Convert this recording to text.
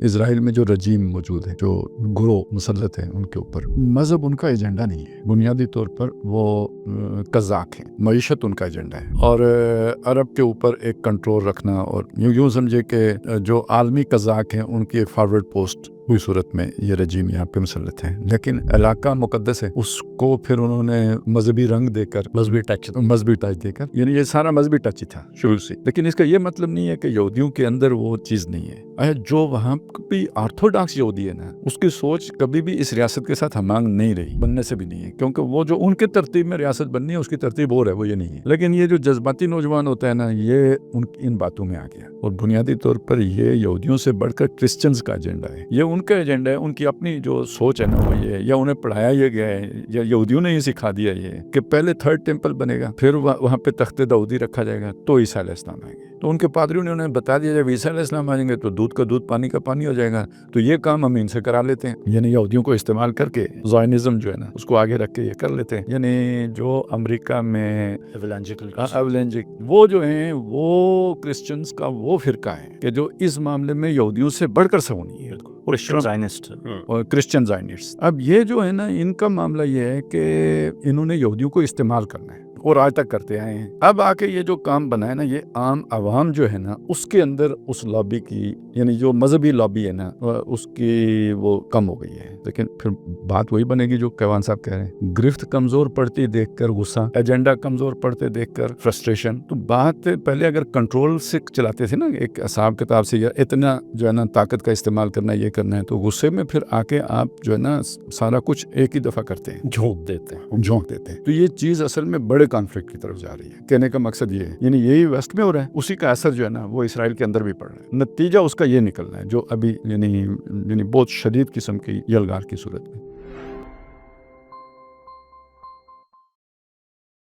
اسرائیل میں جو رجیم موجود ہے، جو گروہ مسلط ہیں ان کے اوپر، مذہب ان کا ایجنڈا نہیں ہے. بنیادی طور پر وہ قذاق ہیں، معیشت ان کا ایجنڈا ہے، اور عرب کے اوپر ایک کنٹرول رکھنا، اور یوں سمجھے کہ جو عالمی قذاق ہیں ان کی ایک فارورڈ پوسٹ ہوئی صورت میں یہ رجیم یہاں پہ مسلط ہے. لیکن علاقہ مقدس ہے، اس کو پھر انہوں نے مذہبی رنگ دے کر، مذہبی ٹچ دے کر، یعنی یہ سارا مذہبی ٹچ ہی تھا شروع سے. لیکن اس کا یہ مطلب نہیں ہے کہ یہودیوں کے اندر وہ چیز نہیں ہے. جو وہاں بھی آرتھوڈاکس یہودی ہے نا، اس کی سوچ کبھی بھی اس ریاست کے ساتھ ہمانگ نہیں رہی، بننے سے بھی نہیں ہے، کیونکہ وہ جو ان کے ترتیب میں ریاست بننی ہے اس کی ترتیب اور ہے، وہ یہ نہیں ہے. لیکن یہ جو جذباتی نوجوان ہوتا ہے نا، یہ ان باتوں میں آ گیا، اور بنیادی طور پر یہ یہودیوں سے بڑھ کر کرسچنز کا ایجنڈا ہے. یہ ان کا ایجنڈا ہے، ان کی اپنی جو سوچ ہے نا وہ یہ، یا انہیں پڑھایا یہ گیا ہے، یا یہودیوں نے یہ سکھا دیا یہ کہ پہلے تھرڈ ٹیمپل بنے گا، پھر وہاں پہ تخت داؤدی رکھا جائے گا، تو عیسیٰ علیہ السلام آئیں گے. تو ان کے پادریوں نے انہیں بتا دیا جب عیسیٰ علیہ السلام آئیں گے تو دودھ کا دودھ پانی کا پانی ہو جائے گا، تو یہ کام ہم ان سے کرا لیتے ہیں. یعنی یہودیوں کو استعمال کر کے زائنزم جو ہے نا اس کو آگے رکھ کے یہ کر لیتے ہیں. یعنی جو امریکہ میں وہ جو ہیں وہ کرسچنز کا وہ فرقہ ہے کہ جو اس معاملے میں یہودیوں سے بڑھ کر سونی ہے، کرسچن زائنسٹ. اب یہ جو ہے نا ان کا معاملہ یہ ہے کہ انہوں نے یہودیوں کو استعمال کرنا ہے اور آج تک کرتے آئے ہیں. اب آ کے یہ جو کام بنا ہے نا، یہ عام عوام جو ہے نا اس کے اندر اس لابی کی، یعنی جو مذہبی لابی ہے نا اس کی وہ کم ہو گئی ہے. لیکن پھر بات وہی بنے گی جو کیوان صاحب کہہ رہے ہیں، گرفت کمزور پڑتی دیکھ کر غصہ، ایجنڈا کمزور پڑتے دیکھ کر فرسٹریشن. تو بات پہلے اگر کنٹرول سے چلاتے تھے نا، ایک حساب کتاب سے، یا اتنا جو ہے نا طاقت کا استعمال کرنا ہے، یہ کرنا ہے، تو غصے میں پھر آ کے آپ جو ہے نا سارا کچھ ایک ہی دفعہ کرتے ہیں، جھونک دیتے ہیں. تو یہ چیز اصل میں بڑے کانفلکٹ کی طرف جا رہی ہے. کہنے کا مقصد یہ ہے، یعنی یہی ویسٹ میں ہو رہا ہے، اسی کا اثر جو ہے نا وہ اسرائیل کے اندر بھی پڑ رہا ہے. نتیجہ اس کا یہ نکلنا ہے جو ابھی یعنی بہت شدید قسم کی یلغار کی صورت میں